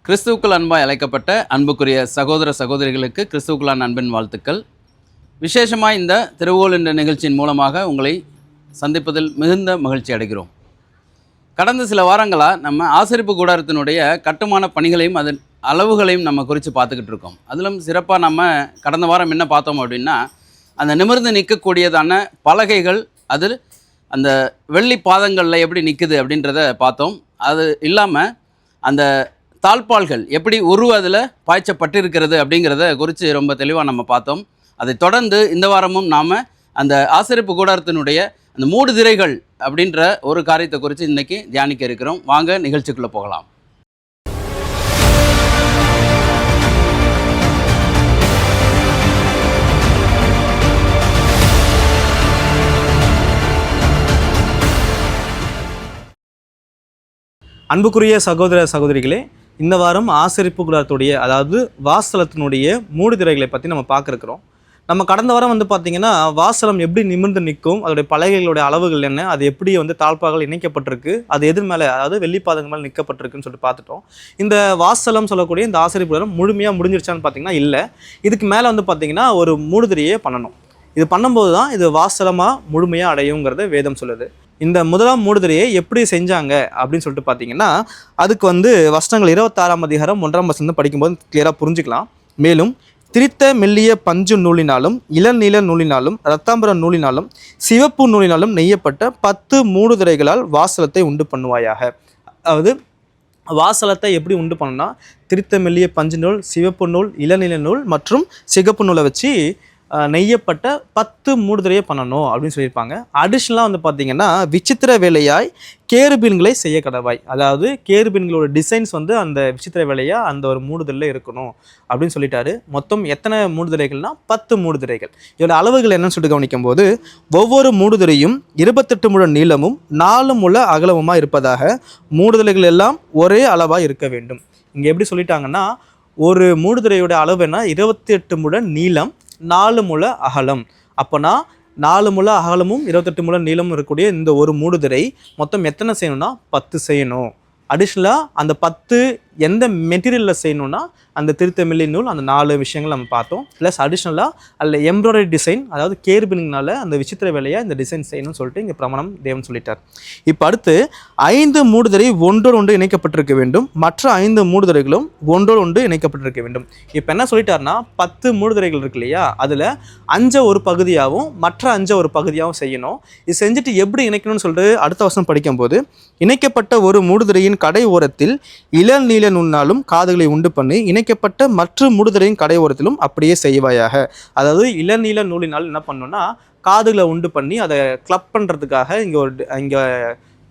கிறிஸ்துவுக்குள் அன்பாய் அழைக்கப்பட்ட அன்புக்குரிய சகோதர சகோதரிகளுக்கு கிறிஸ்துவுக்குள்ளான அன்பின் வாழ்த்துக்கள். விசேஷமாக இந்த திருவோல் என்ற நிகழ்ச்சியின் மூலமாக உங்களை சந்திப்பதில் மிகுந்த மகிழ்ச்சி அடைகிறோம். கடந்த சில வாரங்களாக நம்ம ஆசரிப்பு கூடாரத்தினுடைய கட்டுமான பணிகளையும் அதன் அளவுகளையும் நம்ம குறித்து பார்த்துக்கிட்டு இருக்கோம். அதிலும் சிறப்பாக நம்ம கடந்த வாரம் என்ன பார்த்தோம் அப்படின்னா, அந்த நிமிர்ந்து நிற்கக்கூடியதான பலகைகள் அதில் அந்த வெள்ளி பாதங்களில் எப்படி நிற்குது அப்படின்றத பார்த்தோம். அது இல்லாமல் அந்த தாழ்பால்கள் எப்படி அதில் பாய்ச்சப்பட்டிருக்கிறது அப்படிங்கிறத குறித்து ரொம்ப தெளிவாக நம்ம பார்த்தோம். அதை தொடர்ந்து இந்த வாரமும் நாம் அந்த ஆசரிப்பு கூடாரத்தினுடைய அந்த மூடு திரைகள் அப்படின்ற ஒரு காரியத்தை குறித்து இன்றைக்கி தியானிக்க இருக்கிறோம். வாங்க நிகழ்ச்சிக்குள்ளே போகலாம். அன்புக்குரிய சகோதர சகோதரிகளே, இந்த வாரம் ஆசரிப்பு கூடாரத்துடைய அதாவது வாசலத்தினுடைய மூடுதிரைகளை பற்றி நம்ம பார்க்குறோம். நம்ம கடந்த வாரம் பார்த்திங்கன்னா வாசலம் எப்படி நிமிர்ந்து நிற்கும், அதோடைய பலகைகளுடைய அளவுகள் என்ன, அது எப்படி தாழ்பாகள் இணைக்கப்பட்டிருக்கு, அது எதிர் மேலே அதாவது வெள்ளிப்பாதங்கள் மேலே நிற்கப்பட்டிருக்குன்னு சொல்லிட்டு பார்த்துட்டோம். இந்த வாசலம் சொல்லக்கூடிய இந்த ஆசரிப்பு கூடாரம் முழுமையாக முடிஞ்சிருச்சான்னு பார்த்திங்கன்னா இல்லை. இதுக்கு மேலே பார்த்திங்கன்னா ஒரு மூடுதிரையே பண்ணணும். இது பண்ணும்போது தான் இது வாசலமாக முழுமையாக அடையுங்கிறத வேதம் சொல்லுது. இந்த முதலாம் மூடுதிரையை எப்படி செஞ்சாங்க அப்படின்னு சொல்லிட்டு பார்த்தீங்கன்னா, அதுக்கு வசனங்கள் 26ஆம் அதிகாரம் 1ஆம் வசனம் படிக்கும்போது கிளியராக புரிஞ்சுக்கலாம். மேலும் திரித்த மெல்லிய பஞ்சு நூலினாலும் இளநீல நூலினாலும் இரத்தாம்பர நூலினாலும் சிவப்பு நூலினாலும் நெய்யப்பட்ட 10 மூடுதிரைகளால் வாசலத்தை உண்டு பண்ணுவாயாக. அதாவது வாசலத்தை எப்படி உண்டு பண்ணணும்னா, திரித்த மெல்லிய பஞ்சு நூல், சிவப்பு நூல், இளநீல நூல் மற்றும் சிகப்பு நூலை வச்சு நெய்யப்பட்ட 10 மூடுதிரையை பண்ணணும் அப்படின்னு சொல்லியிருப்பாங்க. அடிஷ்னலாக பார்த்தீங்கன்னா விசித்திர வேலையாய் கேருபீன்களை செய்ய கடவாய். அதாவது கேருபீன்களோட டிசைன்ஸ் அந்த விசித்திர வேலையாக அந்த ஒரு மூடுதிரையில் இருக்கணும் அப்படின்னு சொல்லிட்டாரு. மொத்தம் எத்தனை மூடுதிரைகள்னா 10 மூடுதிரைகள். இதோட அளவுகள் என்னன்னு சொல்லிட்டு கவனிக்கும் போது, ஒவ்வொரு மூடுதிரையும் 28 முழ நீளமும் 4 முழ அகலமுமாக இருப்பதாக மூடுதிரைகள் எல்லாம் ஒரே அளவாக இருக்க வேண்டும். இங்கே எப்படி சொல்லிட்டாங்கன்னா, ஒரு மூடுதிரையோட அளவு என்ன, 28 முழ நீளம் 4 முழ அகலம். அப்போனா 4 முழ அகலமும் 28 முழ நீளமும் இருக்கக்கூடிய இந்த ஒரு மூடுதிரை மொத்தம் எத்தனை செய்யணும்னா 10 செய்யணும். அடிஷ்னலாக அந்த 10 எந்த மெட்டீரியலில் செய்யணும்னா அந்த திருத்த மில்லி நூல், அந்த 4 விஷயங்கள் நம்ம பார்த்தோம். ப்ளஸ் அடிஷ்னலாக அதில் எம்ப்ராய்டரி டிசைன், அதாவது கேர்பினிங்னால அந்த விசித்திர வேலையாக இந்த டிசைன் செய்யணும்னு சொல்லிட்டு இங்கே பிரமாணம் தேவன் சொல்லிட்டார். இப்போ அடுத்து 5 மூடுதிரை ஒன்றோடு ஒன்று இணைக்கப்பட்டிருக்க வேண்டும், மற்ற 5 மூடுதிரைகளும் ஒன்றோடு ஒன்று இணைக்கப்பட்டிருக்க வேண்டும். இப்போ என்ன சொல்லிட்டாருன்னா, 10 மூடுதிரைகள் இருக்கு இல்லையா, அதில் 5 ஒரு பகுதியாகவும் மற்ற 5 ஒரு பகுதியாகவும் செய்யணும். இது செஞ்சுட்டு எப்படி இணைக்கணும்னு சொல்லிட்டு அடுத்த வருஷம் படிக்கும்போது, இணைக்கப்பட்ட ஒரு மூடுதிரையின் கடை ஓரத்தில் இளநீல நூலினாலும் காதுகளை உண்டு பண்ணி இணைக்கப்பட்ட மற்ற மூடுதிரையின் கடை ஓரத்திலும் அப்படியே செய்வாயாக. அதாவது இளநீல நூலினால் என்ன பண்ணணும்னா காதுகளை உண்டு பண்ணி அதை கிளப் பண்ணுறதுக்காக இங்கே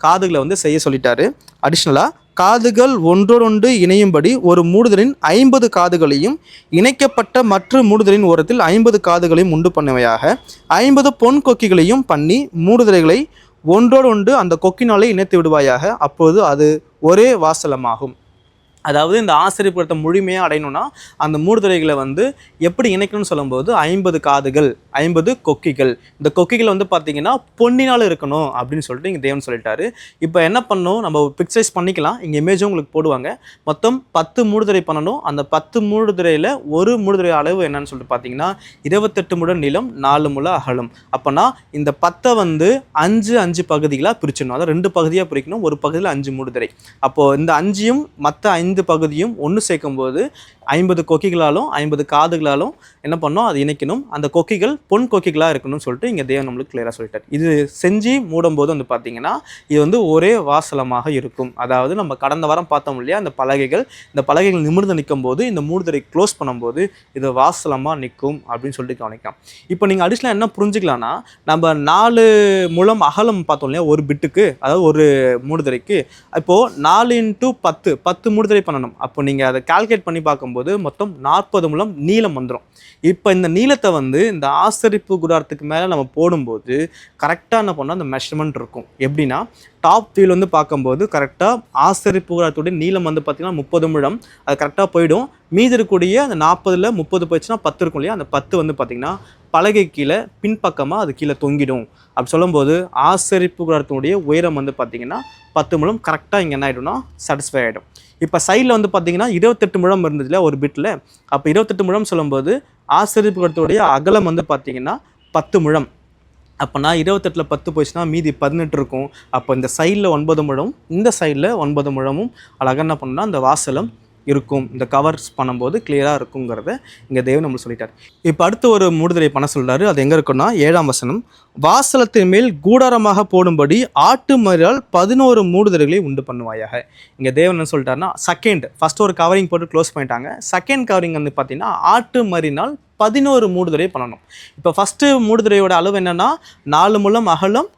காதுகளை செய்ய சொல்லிட்டாரு. அடிஷ்னலாக காதுகள் ஒன்றோடொன்று இணையும்படி ஒரு மூடுதலின் 50 காதுகளையும் இணைக்கப்பட்ட மற்ற மூடுதலின் ஓரத்தில் 50 காதுகளையும் உண்டு பண்ணுவையாக 50 பொன் கொக்கிகளையும் பண்ணி மூடுதிரைகளை ஒன்றோடு ஒன்று அந்த கொக்கினாலே இணைத்து விடுவாயாக. அப்போது அது ஒரே வாசலமாகும். அதாவது இந்த ஆசரிப்புறத்தை முழுமையாக அடையணும்னா அந்த மூடுதிரைகளை எப்படி இணைக்கணும்னு சொல்லும்போது 50 காதுகள் 50 கொக்கிகள். இந்த கொக்கிகள் பார்த்தீங்கன்னா பொன்னினால் இருக்கணும் அப்படின்னு சொல்லிட்டு இங்கே தேவன் சொல்லிட்டாரு. இப்போ என்ன பண்ணணும், நம்ம பிக்சரைஸ் பண்ணிக்கலாம். இங்கே இமேஜும் உங்களுக்கு போடுவாங்க. மொத்தம் 10 மூடுதிரை பண்ணணும். அந்த 10 மூடுதிரையில் ஒரு மூடுதிரை அளவு என்னன்னு சொல்லிட்டு பார்த்தீங்கன்னா 28 முழ நீளம் 4 முழ அகலம். அப்போனா இந்த 10 5 பகுதிகளாக பிரிச்சிடணும். அதாவது 2 பகுதியாக பிரிக்கணும். ஒரு பகுதியில் 5 மூடுதிரை. அப்போது இந்த 5யும் மற்ற 5 பகுதியும் ஒன்று சேர்க்கும் போது 50 கொக்கிகளாலும் 50 காதுகளாலும் என்ன பண்ணோம், அது இணைக்கணும். அந்த கொக்கிகள் பொன் கொக்கிகளாக இருக்கணும்னு சொல்லிட்டு இங்கே தேவன் நம்மளுக்கு கிளியராக சொல்லிட்டார். இது செஞ்சு மூடும்போது பார்த்தீங்கன்னா இது ஒரே வாசலமாக இருக்கும். அதாவது நம்ம கடந்த வாரம் பார்த்தோம் இல்லையா, அந்த பலகைகள், இந்த பலகைகள் நிமிர்ந்து நிற்கும் போது இந்த மூடுதிரை க்ளோஸ் பண்ணும்போது இது வாசலமாக நிற்கும் அப்படின்னு சொல்லிட்டு கவனிக்கலாம். இப்போ நீங்கள் அடிஷ்னலாக என்ன புரிஞ்சுக்கலாம்னா, நம்ம 4 முழம் அகலம் பார்த்தோம் இல்லையா ஒரு பிட்டுக்கு, அதாவது ஒரு மூடுதிரைக்கு. இப்போது 4 × 10 மூடுதிரை பண்ணணும். அப்போ நீங்கள் அதை கால்குலேட் பண்ணி பார்க்கும்போது மொத்தம் 40 முழம் நீளம் வந்துடும். இப்போ இந்த நீளத்தை இந்த ஆசரிப்பு கூடாரத்துக்கு மேலே நம்ம போடும்போது கரெக்டாக என்ன பண்ணால் அந்த மெஷர்மெண்ட் இருக்கும். எப்படின்னா, டாப் வியூவில் வந்து பார்க்கும்போது கரெக்டாக ஆசரிப்பு கூடாரத்துடைய நீளம் வந்து பார்த்திங்கன்னா 30 முழம். அது கரெக்டாக போயிடும். மீதி இருக்கக்கூடிய அந்த 40ல் 30 போயிடுச்சுன்னா 10 இருக்கும் இல்லையா, அந்த 10 வந்து பார்த்திங்கன்னா பலகை கீழே பின்பக்கமாக அது கீழே தொங்கிடும். அப்படி சொல்லும்போது ஆசரிப்பு கூடாரத்தினுடைய உயரம் வந்து பார்த்திங்கன்னா 10 முழம் கரெக்டாக இங்கே என்ன ஆகிடும்னா சாட்டிஸ்ஃபை ஆகிடும். இப்போ சைடில் வந்து பார்த்திங்கன்னா 28 முழம் இருந்ததுல ஒரு பிட்டில். அப்போ 28 முழம் சொல்லும்போது ஆசரிப்பு கூடாரத்துடைய அகலம் வந்து பார்த்திங்கன்னா 10 முழம். அப்போனா 28ல் 10 போயிடுச்சுன்னா மீதி 18 இருக்கும். அப்போ இந்த சைடில் 9 முழம், இந்த சைடில் 9 முழமும் அழகாக என்ன பண்ணணும்னா அந்த வாசலம் இருக்கும். இந்த கவர்ஸ் பண்ணும்போது கிளியராக இருக்குங்கிறத இங்கே தேவன் நம்மளுக்கு சொல்லிட்டார். இப்போ அடுத்து ஒரு மூடுதிரை பண்ண சொல்கிறாரு. அது எங்கே இருக்குன்னா 7ஆம் வசனம். வாசலத்தின் மேல் கூடாரமாக போடும்படி ஆட்டு மறியால் 11 மூடுதிரைகளை உண்டு பண்ணுவாயாக. இங்கே தேவன் என்ன சொல்லிட்டாருன்னா ஃபர்ஸ்ட் ஒரு கவரிங் போட்டு க்ளோஸ் பண்ணிட்டாங்க. செகண்ட் கவரிங் வந்து பார்த்தீங்கன்னா ஆட்டு மறினால் 11 மூடுதிரை பண்ணணும். இப்போ ஃபஸ்ட்டு மூடுதிரையோட அளவு என்னென்னா 4 முழம் அகலம்,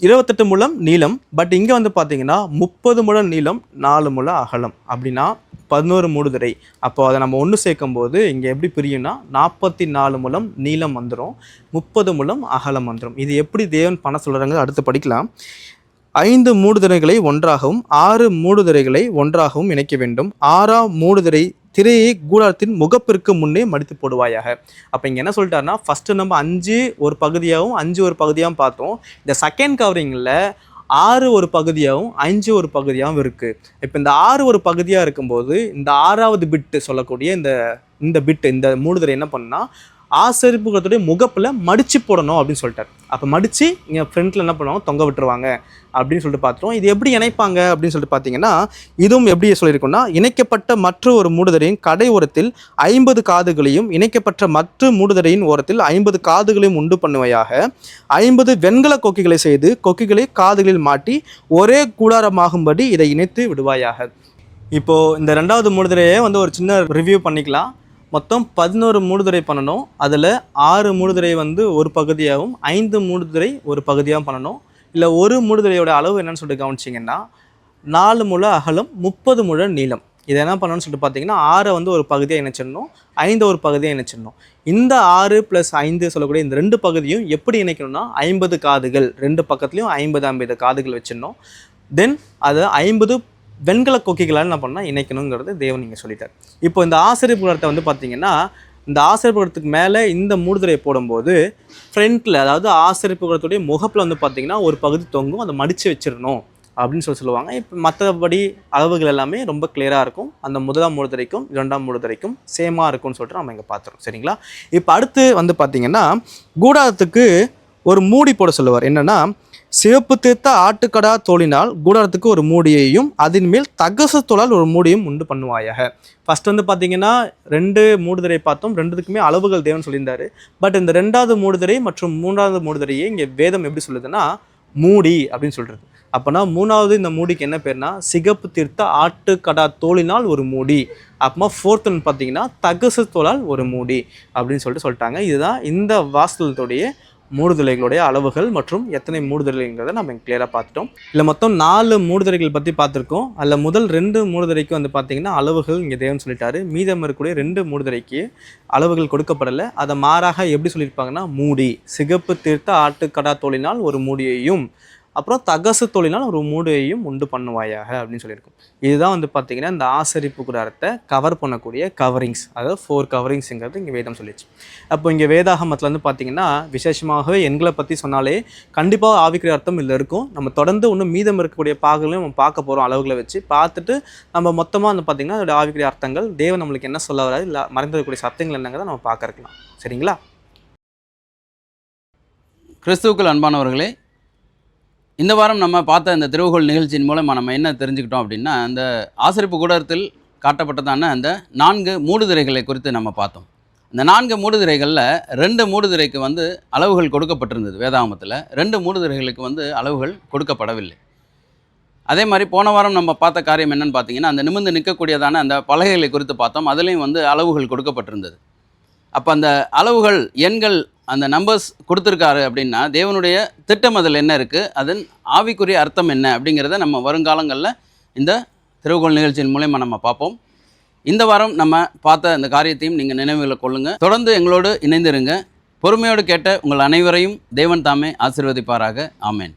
28 முழம் நீளம். பட் இங்கே வந்து பார்த்தீங்கன்னா 30 முழம் நீளம், 4 முழம் அகலம். அப்படின்னா 11 மூடுதிரை. அப்போது அதை நம்ம ஒன்று சேர்க்கும்போது இங்கே எப்படி பிரியும்னா 44 முழம் நீளம் வந்துடும், 30 முழம் அகலம் வந்துடும். இது எப்படி தேவன் பண்ண சொல்கிறாங்க அடுத்து படிக்கலாம். 5 மூடுதிரைகளை ஒன்றாகவும் 6 மூடுதிரைகளை ஒன்றாகவும் இணைக்க வேண்டும். 6ஆம் மூடுதிரை திரையை கூடாரத்தின் முகப்பிற்கு முன்னே மடித்து போடுவாயாக. அப்போ இங்கே என்ன சொல்லிட்டாருன்னா ஃபஸ்ட்டு நம்ம 5 ஒரு பகுதியாகவும் 5 ஒரு பகுதியாகவும் பார்த்தோம். இந்த செகண்ட் கவரிங்கில் 6 ஒரு பகுதியாகவும் 5 ஒரு பகுதியாகவும் இருக்குது. இப்போ இந்த 6 ஒரு பகுதியாக இருக்கும்போது இந்த 6ஆவது பிட்டு சொல்லக்கூடிய இந்த மூடுதிரை என்ன பண்ணா ஆசரிப்பு கூடாரத்துடைய முகப்பில் மடித்து போடணும் அப்படின்னு சொல்லிட்டார். அப்போ மடித்து இங்கே ஃப்ரண்ட்டில் என்ன பண்ணுவாங்க, தொங்க விட்டுருவாங்க அப்படின்னு சொல்லிட்டு பார்த்துருவோம். இது எப்படி இணைப்பாங்க அப்படின்னு சொல்லிட்டு பார்த்தீங்கன்னா இதுவும் எப்படி சொல்லியிருக்கோம்னா இணைக்கப்பட்ட மற்ற ஒரு மூடுதிரையின் கடை ஓரத்தில் 50 காதுகளையும் இணைக்கப்பட்ட மற்ற மூடுதிரையின் ஓரத்தில் 50 காதுகளையும் உண்டு பண்ணுவையாக 50 வெண்கல கொக்கிகளை செய்து கொக்கிகளை காதுகளில் மாட்டி ஒரே கூடாரமாகும்படி இதை இணைத்து விடுவாயாக. இப்போது இந்த 2வது மூடுதிரையை வந்து ஒரு சின்ன ரிவ்யூ பண்ணிக்கலாம். மொத்தம் 11 மூடுதிரை பண்ணணும். அதில் 6 மூடுதிரை வந்து ஒரு பகுதியாகவும் 5 மூடுதிரை ஒரு பகுதியாகவும் பண்ணணும். இல்லை ஒரு மூடுதிரையோட அளவு என்னன்னு சொல்லிட்டு கவனிச்சிங்கன்னா 4 முழ அகலம், 30 முழ நீளம். இதை என்ன பண்ணணும்னு சொல்லிட்டு பார்த்தீங்கன்னா 6 வந்து ஒரு பகுதியாக இணைச்சிடணும், 5 ஒரு பகுதியாக இணைச்சிடணும். இந்த 6 + 5 சொல்லக்கூடிய இந்த 2 பகுதியும் எப்படி இணைக்கணும்னா 50 காதுகள், 2 பக்கத்துலையும் 50 காதுகள் வச்சிடணும். தென் அதை 50 வெண்கல கொக்கிகளால் என்ன பண்ணால் இணைக்கணுங்கிறது தேவன் நீங்கள் சொல்லிட்டார். இப்போ இந்த ஆசரிப்பு கூடாரத்தை வந்து பார்த்தீங்கன்னா இந்த ஆசரிப்பு கூடாரத்துக்கு மேலே இந்த மூடுதிரையை போடும்போது ஃப்ரண்ட்டில், அதாவது ஆசரிப்பு கூடாரத்துடைய முகப்பில் வந்து பார்த்தீங்கன்னா ஒரு பகுதி தொங்கும், அதை மடித்து வச்சிடணும் அப்படின்னு சொல்லுவாங்க. இப்போ மற்றபடி அளவுகள் எல்லாமே ரொம்ப கிளியராக இருக்கும். அந்த 1ஆம் மூடுதிரைக்கும் 2ஆம் மூடுதிரைக்கும் சேமாக இருக்கும்னு சொல்லிட்டு நம்ம இங்கே பார்த்துறோம். சரிங்களா? இப்போ அடுத்து வந்து பார்த்தீங்கன்னா கூடாரத்துக்கு ஒரு மூடி போட சொல்லுவார். என்னென்னா சிவப்பு தீர்த்த ஆட்டுக்கடா தோலினால் கூடாரத்துக்கு ஒரு மூடியையும் அதன் மேல் தகசு தோலால் ஒரு மூடியும் உண்டு பண்ணுவாயாக. ஃபஸ்ட் வந்து பார்த்தீங்கன்னா 2 மூடுதிரை பார்த்தோம். 2த்துக்குமே அளவுகள் தேவன் சொல்லியிருந்தாரு. பட் இந்த 2வது மூடுதிரை மற்றும் 3வது மூடுதிரையை இங்கே வேதம் எப்படி சொல்லுதுன்னா மூடி அப்படின்னு சொல்கிறது. அப்போனா 3வது இந்த மூடிக்கு என்ன பேர்னா சிகப்பு தீர்த்த ஆட்டுக்கடா தோலினால் ஒரு மூடி. அப்புறமா 4th பார்த்தீங்கன்னா தகசு தோலால் ஒரு மூடி அப்படின்னு சொல்லிட்டாங்க. இதுதான் இந்த வாசலத்துடைய மூடுதிரைகளுடைய அளவுகள் மற்றும் எத்தனை மூடுதிரைங்கிறத நம்ம கிளியராக பார்த்துட்டோம். இல்லை மொத்தம் 4 மூடுதிரைகள் பற்றி பார்த்துருக்கோம். அதில் முதல் 2 மூடுதிரைக்கு வந்து பார்த்திங்கன்னா அளவுகள் இங்கே தேவன் சொல்லிட்டாரு. மீதம் இருக்கக்கூடிய 2 மூடுதிரைக்கு அளவுகள் கொடுக்கப்படலை. அதை மாறாக எப்படி சொல்லியிருப்பாங்கன்னா மூடி, சிகப்பு தீர்த்த ஆட்டுக்கடா தோலினால் ஒரு மூடியையும் அப்புறம் தகசு தோலினால் ஒரு மூடியையும் உண்டு பண்ணுவாயாக அப்படின்னு சொல்லியிருக்கோம். இதுதான் வந்து பார்த்திங்கன்னா இந்த ஆசரிப்பு கூடாரத்தை கவர் பண்ணக்கூடிய கவரிங்ஸ், அதாவது 4 கவரிங்ஸுங்கிறது இங்கே வேதம் சொல்லிடுச்சு. அப்போ இங்கே வேதாகமத்தில் வந்து பார்த்திங்கன்னா விசேஷமாகவே எண்களை பற்றி சொன்னாலே கண்டிப்பாக ஆவிக்குரிய அர்த்தம் இதில் இருக்கும். நம்ம தொடர்ந்து இன்னும் மீதம் இருக்கக்கூடிய பாகங்களையும் நம்ம பார்க்க போகிறோம். அளவுகளை வச்சு பார்த்துட்டு நம்ம மொத்தமாக வந்து பார்த்திங்கன்னா அதோட ஆவிக்குரிய அர்த்தங்கள் தேவன் நம்மளுக்கு என்ன சொல்ல வராது, இல்லை மறைந்திருக்கக்கூடிய சத்தங்கள் என்னங்கிறத நம்ம பார்க்க இருக்கலாம். சரிங்களா? கிறிஸ்துவுக்குள் அன்பானவர்களே, இந்த வாரம் நம்ம பார்த்த இந்த திருவுகோள் நிகழ்ச்சியின் மூலமாக நம்ம என்ன தெரிஞ்சுக்கிட்டோம் அப்படின்னா, அந்த ஆசரிப்பு கூடாரத்தில் காட்டப்பட்டதான அந்த 4 மூடுதிரைகளை குறித்து நம்ம பார்த்தோம். இந்த 4 மூடுதிரைகளில் 2 மூடுதிரைக்கு வந்து அளவுகள் கொடுக்கப்பட்டிருந்தது வேதாகமத்தில். 2 மூடுதிரைகளுக்கு வந்து அளவுகள் கொடுக்கப்படவில்லை. அதே மாதிரி போன வாரம் நம்ம பார்த்த காரியம் என்னென்னு பார்த்தீங்கன்னா, அந்த நிமிர்ந்து நிற்கக்கூடியதான அந்த பலகைகளை குறித்து பார்த்தோம். அதுலேயும் வந்து அளவுகள் கொடுக்கப்பட்டிருந்தது. அப்போ அந்த அளவுகள், எண்கள், அந்த நம்பர்ஸ் கொடுத்துருக்காரு அப்படின்னா தேவனுடைய திட்டம் அதில் என்ன இருக்குது, அதன் ஆவிக்குரிய அர்த்தம் என்ன அப்படிங்கிறத நம்ம வருங்காலங்களில் இந்த திருவுகோள் நிகழ்ச்சியின் மூலமாக நம்ம பார்ப்போம். இந்த வாரம் நம்ம பார்த்த இந்த காரியத்தையும் நீங்கள் நினைவில் கொள்ளுங்கள். தொடர்ந்து எங்களோடு இணைந்திருங்க. பொறுமையோடு கேட்ட உங்கள் அனைவரையும் தேவன் தாமே ஆசீர்வதிப்பாராக. ஆமேன்.